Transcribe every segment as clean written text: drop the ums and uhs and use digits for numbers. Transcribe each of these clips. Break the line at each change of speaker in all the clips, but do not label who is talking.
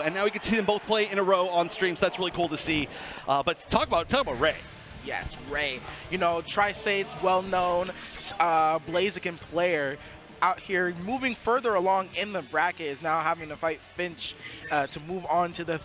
And now we can see them both play in a row on stream, so that's really cool to see. But talk about Rey.
Yes, Rey. You know, Tri-State's well-known Blaziken player out here moving further along in the bracket is now having to fight Finch to move on to the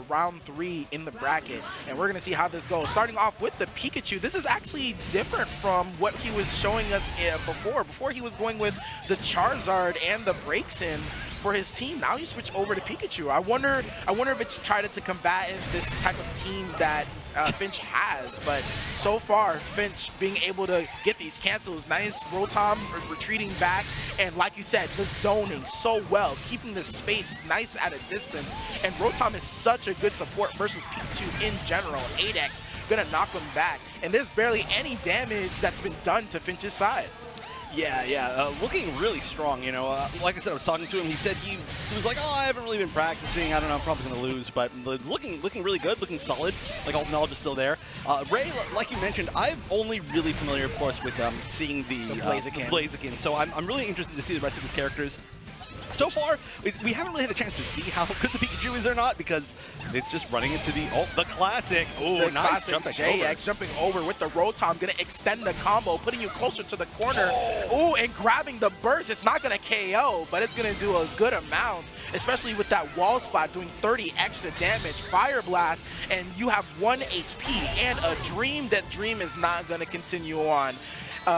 round 3 in the bracket. And we're going to see how this goes. Starting off with the Pikachu, this is actually different from what he was showing us before. Before he was going with the Charizard and the Braixen for his team. Now you switch over to Pikachu. I wonder if it's tried to combat this type of team that Finch has, but so far Finch being able to get these cancels. Nice Rotom retreating back, and like you said, the zoning so well, keeping the space nice at a distance. And Rotom is such a good support versus Pikachu in general. 8x gonna knock him back, and there's barely any damage that's been done to Finch's side.
Yeah, looking really strong, you know. Like I said, I was talking to him. He said he was like, oh, I haven't really been practicing. I don't know, I'm probably going to lose. But looking really good, looking solid. Like, all the knowledge is still there. Rey, like you mentioned, I'm only really familiar, of course, with seeing the Blaziken. So I'm really interested to see the rest of his characters. So far, we haven't really had a chance to see how good the Pikachu is or not, because it's just running into the classic. Oh, nice
jumping over with the Rotom, gonna extend the combo, putting you closer to the corner. Oh, and grabbing the burst. It's not gonna KO, but it's gonna do a good amount, especially with that wall spot doing 30 extra damage. Fire Blast, and you have 1 HP and a Dream. That Dream is not gonna continue on.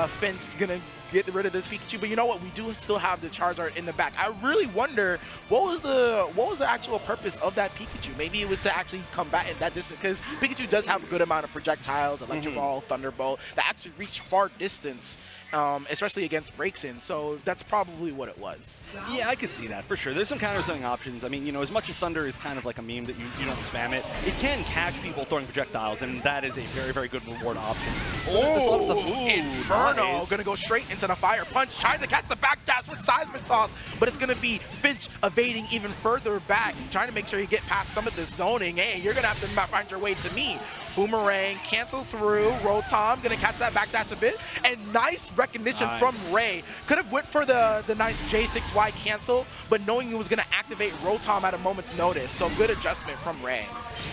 Finch gonna get rid of this Pikachu, but you know what? We do still have the Charizard in the back. I really wonder what was the actual purpose of that Pikachu. Maybe it was to actually combat in that distance, because Pikachu does have a good amount of projectiles, Electric Ball, Thunderbolt, that actually reach far distance, especially against Braixen. So that's probably what it was.
Yeah, I could see that for sure. There's some counter-zoning options. I mean, you know, as much as Thunder is kind of like a meme that you don't spam it, it can catch people throwing projectiles, and that is a very, very good reward option.
So Inferno, nice. Gonna go straight into the Fire Punch, trying to catch the backdash with Seismic Toss, but it's gonna be Finch evading even further back, trying to make sure you get past some of the zoning. Hey, you're gonna have to find your way to me. Boomerang, cancel through. Rotom gonna catch that backdash a bit, and nice recognition from Rey. Could have went for the nice J6Y cancel, but knowing he was gonna activate Rotom at a moment's notice. So good adjustment from Rey.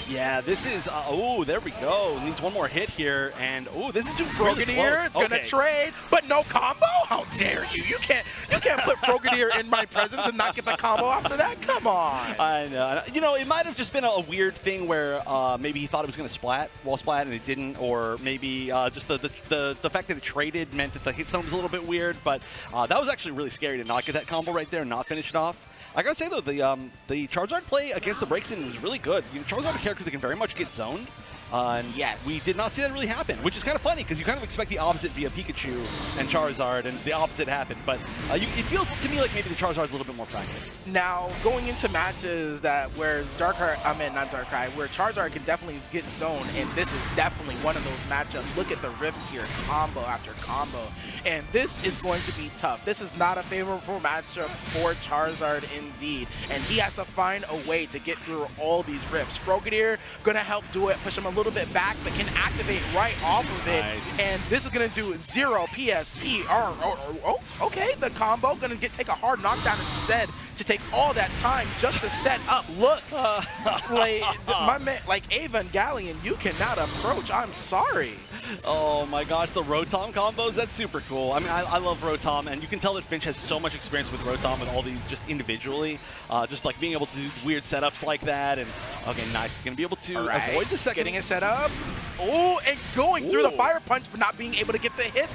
Yeah, this is, oh, there we go. Needs one more hit here, and oh, this is too
Frogadier, it's gonna trade, but no combo? How dare you? You can't put Frogadier in my presence and not get the combo after that? Come on.
I know. You know, it might have just been a weird thing where maybe he thought it was gonna wall splat, and it didn't, or maybe just the fact that it traded meant that the hit stun was a little bit weird, but that was actually really scary to not get that combo right there and not finish it off. I gotta say though, the Charizard play against the Braixen was really good. Charizard is a character that can very much get zoned. And
yes,
we did not see that really happen, which is kind of funny because you kind of expect the opposite via Pikachu and Charizard, and the opposite happened. But it feels to me like maybe the Charizard's a little bit more practiced.
Now, going into matches where where Charizard can definitely get zoned, and this is definitely one of those matchups. Look at the rifts here, combo after combo, and this is going to be tough. This is not a favorable matchup for Charizard indeed, and he has to find a way to get through all these rifts. Frogadier gonna help do it, push him a little bit back, but can activate right off of it. Nice. And this is gonna do 0 PSP. Okay, the combo gonna take a hard knockdown instead to take all that time just to set up. Look, my man, like Evangelion, you cannot approach. I'm sorry.
Oh my gosh, the Rotom combos, that's super cool. I mean, I love Rotom, and you can tell that Finch has so much experience with Rotom with all these just individually. Just like being able to do weird setups like that. And okay, nice. He's going to be able to avoid the second.
Getting it set up. Oh, and going through the Fire Punch, but not being able to get the hit.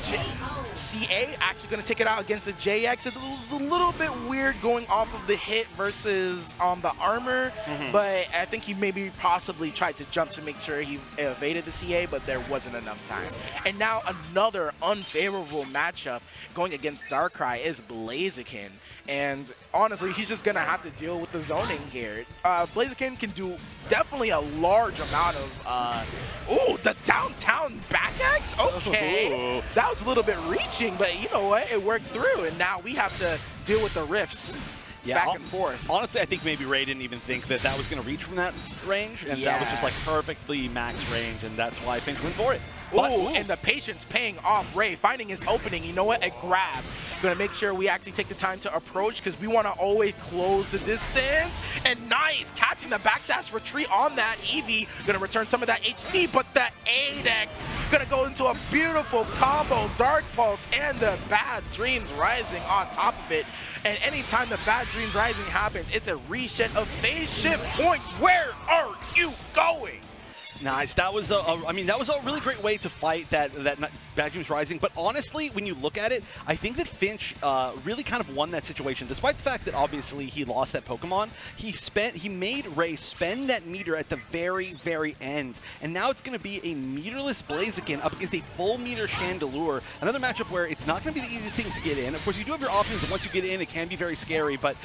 CA actually going to take it out against the JX. It was a little bit weird going off of the hit versus the armor, but I think he maybe possibly tried to jump to make sure he evaded the CA, but there wasn't enough time. And now another unfavorable matchup going against Darkrai is Blaziken. And honestly, he's just going to have to deal with the zoning here. Blaziken can do definitely a large amount of, ooh, the downtown back X? Okay. That was a little bit reaching, but you know what? It worked through, and now we have to deal with the rifts. Back and forth.
Honestly, I think maybe Rey didn't even think that was going to reach from that range, and that was just like perfectly max range, and that's why Finch went for it.
Ooh, and the patience paying off. Rey finding his opening. You know what? A grab. Gonna make sure we actually take the time to approach because we want to always close the distance. And nice, catching the backdash retreat on that. Eevee gonna return some of that HP, but the 8X gonna go into a beautiful combo. Dark Pulse and the Bad Dreams Rising on top of it. And anytime the Bad Dreams Rising happens, it's a reset of phase shift points. Where are you going?
Nice. That was I mean, that was a really great way to fight that Bad Dreams Rising. But honestly, when you look at it, I think that Finch really kind of won that situation. Despite the fact that obviously he lost that Pokemon, he made Rey spend that meter at the very, very end. And now it's going to be a meterless Blaziken up against a full meter Chandelure. Another matchup where it's not going to be the easiest thing to get in. Of course, you do have your options, and once you get in, it can be very scary. But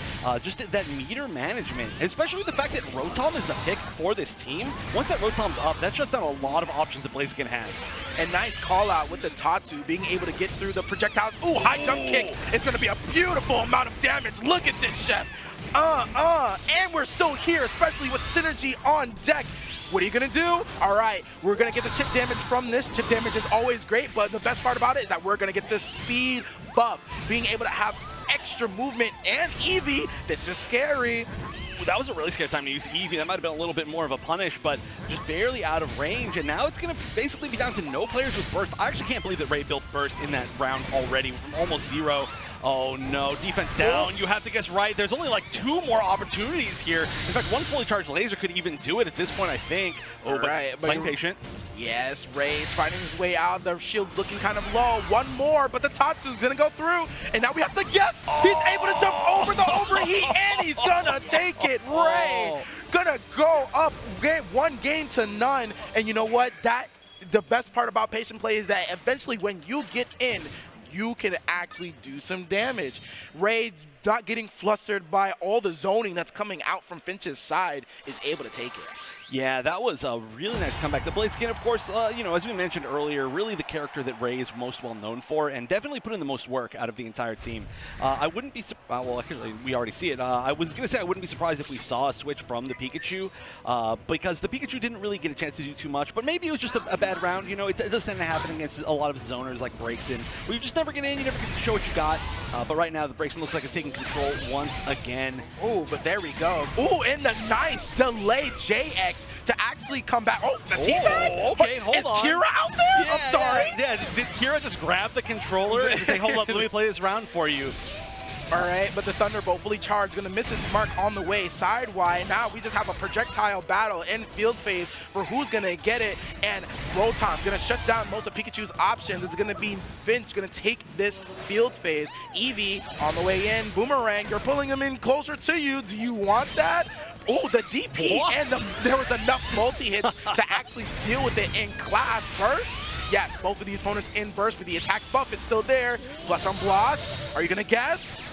just that meter management, especially with the fact that Rotom is the pick for this team, once that Rotom's up, that shuts down a lot of options that Blaziken has.
And nice call out with the Tatsu being able to get through the projectiles. Ooh, high jump kick. It's going to be a beautiful amount of damage. Look at this, Chef. And we're still here, especially with synergy on deck. What are you going to do? All right, we're going to get the chip damage from this. Chip damage is always great, but the best part about it is that we're going to get this speed buff. Being able to have extra movement and Eevee, this is scary.
That was a really scary time to use Eevee. That might have been a little bit more of a punish, but just barely out of range. And now it's going to basically be down to no players with Burst. I actually can't believe that Rey built Burst in that round already from almost 0. Oh no, defense down. You have to guess right. There's only like 2 more opportunities here. In fact, one fully charged laser could even do it at this point, I think. Oh, but playing patient.
Yes, Rey's finding his way out. The shield's looking kind of low. One more, but the Tatsu's gonna go through. And now we have to guess. He's able to jump over the overheat, and he's gonna take it. Rey gonna go up 1-0. And you know what? The best part about patient play is that eventually when you get in, you can actually do some damage. Rey, not getting flustered by all the zoning that's coming out from Finch's side, is able to take it.
Yeah, that was a really nice comeback. The Blaziken, of course, you know, as we mentioned earlier, really the character that Rey is most well known for, and definitely put in the most work out of the entire team. I wouldn't be well, actually, we already see it. I was going to say I wouldn't be surprised if we saw a switch from the Pikachu, because the Pikachu didn't really get a chance to do too much, but maybe it was just a bad round. You know, it does tend to happen against a lot of zoners like Braixen, where you just never get in, you never get to show what you got. But right now, the Braixen looks like it's taking control once again.
Oh, but there we go. Oh, and the nice delayed JX to actually come back. Oh, the teabag?
Okay, hold on.
Is Kira out there?
Yeah,
I'm sorry.
Yeah, did Kira just grab the controller and say, hold up, let me play this round for you?
All right, but the Thunderbolt fully charged, gonna miss its mark on the way sidewise. Now we just have a projectile battle in field phase for who's gonna get it, and Rotom gonna shut down most of Pikachu's options. It's gonna be Finch gonna take this field phase. Eevee on the way in, Boomerang, you're pulling him in closer to you. Do you want that? Oh, the DP, and there was enough multi-hits to actually deal with it in class burst. Yes, both of these opponents in burst, but the attack buff is still there. Plus on block. Are you gonna guess?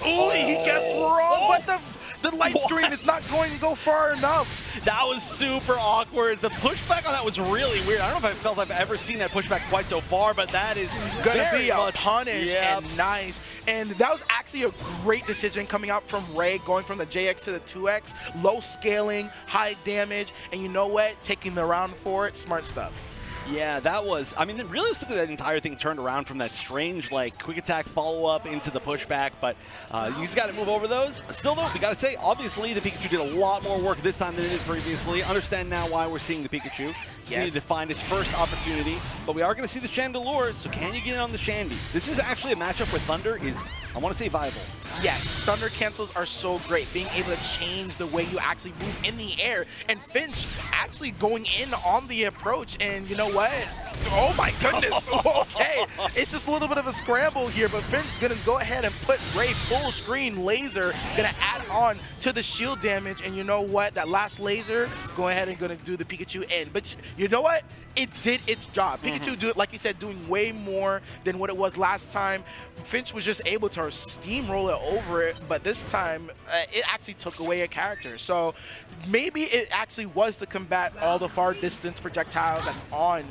Ooh, he guessed wrong, but the light screen is not going to go far enough.
That was super awkward. The pushback on that was really weird. I don't know if I felt I've ever seen that pushback quite so far, but that is
gonna be a punish. And nice. And that was actually a great decision coming out from Rey, going from the JX to the 2X, low scaling, high damage, and you know what? Taking the round for it, smart stuff.
Yeah, that was, I mean, realistically, that entire thing turned around from that strange, like, quick attack follow-up into the pushback, but you just got to move over those. Still, though, we got to say, obviously, the Pikachu did a lot more work this time than it did previously. Understand now why we're seeing the Pikachu. Yes. Needed to find its first opportunity, but we are going to see the Chandelure, so can you get in on the Shandy? This is actually a matchup where Thunder is, I want to say, viable.
Yes, Thunder cancels are so great, being able to change the way you actually move in the air, and Finch actually going in on the approach, and you know what? Oh my goodness, okay. It's just a little bit of a scramble here, but Finch's gonna go ahead and put Rey full screen laser, gonna add on to the shield damage, and you know what? That last laser, go ahead and gonna do the Pikachu in. But you know what? It did its job. Pikachu, do it, like you said, doing way more than what it was last time. Finch was just able to steamroll it over it, but this time it actually took away a character. So maybe it actually was to combat all the far distance projectiles that's on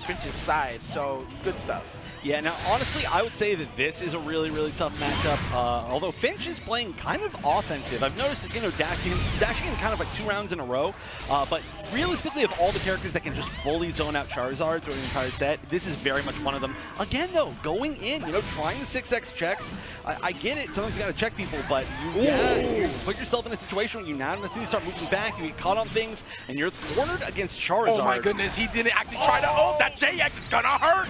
Finch's side. So good stuff.
Yeah, now honestly, I would say that this is a really, really tough matchup. Although Finch is playing kind of offensive. I've noticed that, you know, dashing in kind of like 2 rounds in a row. But realistically, of all the characters that can just fully zone out Charizard through the entire set, this is very much one of them. Again, though, going in, you know, trying the 6x checks. I get it. Sometimes you got to check people, but you put yourself in a situation where you now need to start moving back. You get caught on things, and you're cornered against Charizard.
Oh my goodness, he didn't actually try to. Oh, that JX is gonna hurt.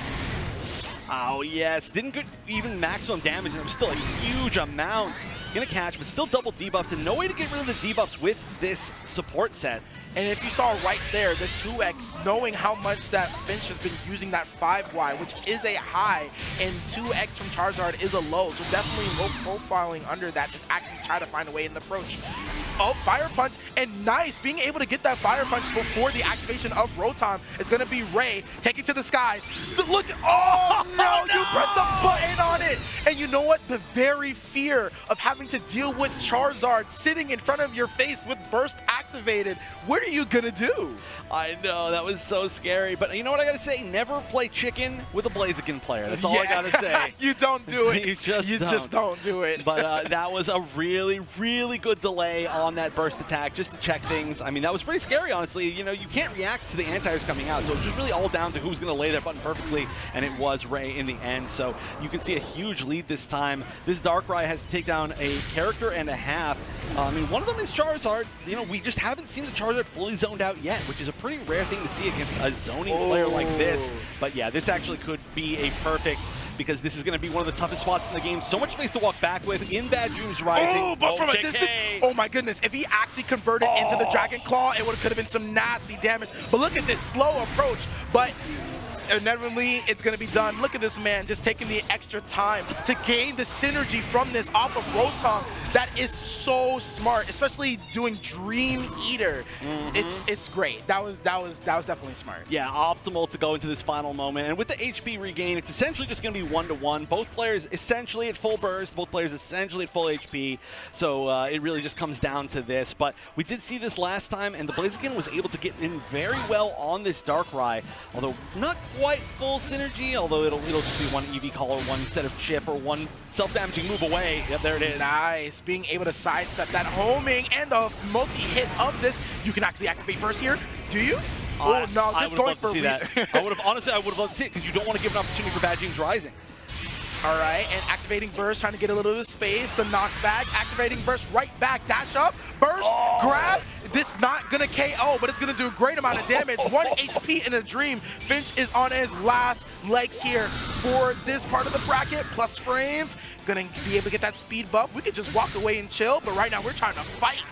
Oh, yes. Didn't get even maximum damage, and it was still a huge amount. Gonna catch, but still double debuffs, and no way to get rid of the debuffs with this support set.
And if you saw right there, the 2x, knowing how much that Finch has been using that 5Y, which is a high, and 2x from Charizard is a low, so definitely low profiling under that to actually try to find a way in the approach. Oh, Fire Punch, and nice, being able to get that Fire Punch before the activation of Rotom. It's going to be Rey, take it to the skies. Look, oh no, you pressed the button on it. And you know what? The very fear of having to deal with Charizard sitting in front of your face with Burst activated. What are you going to do?
I know, that was so scary. But you know what I got to say? Never play chicken with a Blaziken player. That's all I got to say.
You don't do it.
You
just don't do it.
But that was a really, really good delay on that burst attack just to check things. I mean, that was pretty scary, honestly. You know, you can't react to the anti-airs coming out, so it's just really all down to who's going to lay that button perfectly, and it was Rey in the end. So you can see a huge lead this time. This Darkrai has to take down a character and a half. I mean, one of them is Charizard. You know, we just haven't seen the Charizard fully zoned out yet, which is a pretty rare thing to see against a zoning player like this. But yeah, this actually could be a perfect, because this is going to be one of the toughest spots in the game. So much space to walk back with in Bad Dreams Rising.
Oh, but from a distance, oh my goodness. If he actually converted into the Dragon Claw, it could have been some nasty damage. But look at this slow approach. But inevitably, it's going to be done. Look at this man just taking the extra time to gain the synergy from this off of Rotom. That is so smart, especially doing Dream Eater. It's great. That was definitely smart.
Yeah, optimal to go into this final moment. And with the HP regain, it's essentially just going to be 1-to-1. Both players essentially at full burst, both players essentially at full HP. So it really just comes down to this. But we did see this last time, and the Blaziken was able to get in very well on this Darkrai, although not quite full synergy, although it'll just be one EV call or one set of chip or one self-damaging move away. Yep, there it is.
Nice. Being able to sidestep that homing and the multi-hit of this. You can actually activate burst here. Do you? Oh no, just going for
that. Honestly, I would have loved to see it, because you don't want to give an opportunity for Bad Dreams Rising.
All right, and activating burst, trying to get a little bit of space. The knockback, activating burst, right back, dash up, burst, grab. This not gonna KO, but it's gonna do a great amount of damage. 1 HP in a dream. Finch is on his last legs here for this part of the bracket, plus frames. Gonna be able to get that speed buff. We could just walk away and chill, but right now we're trying to fight.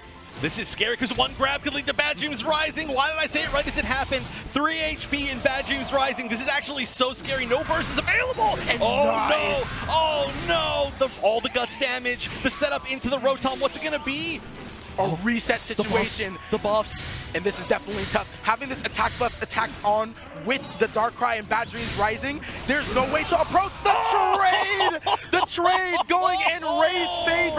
This is scary, because one grab could lead to Bad Dreams Rising. Why did I say it right as it happened? 3 HP in Bad Dreams Rising. This is actually so scary. No burst is available.
And
nice. No. Oh no. All the guts damage. The setup into the Rotom. What's it going to be?
A reset situation.
The buffs.
And this is definitely tough. Having this attack buff attacked on with the Darkrai and Bad Dreams Rising, there's no way to approach the trade. The trade going in Rey's favor.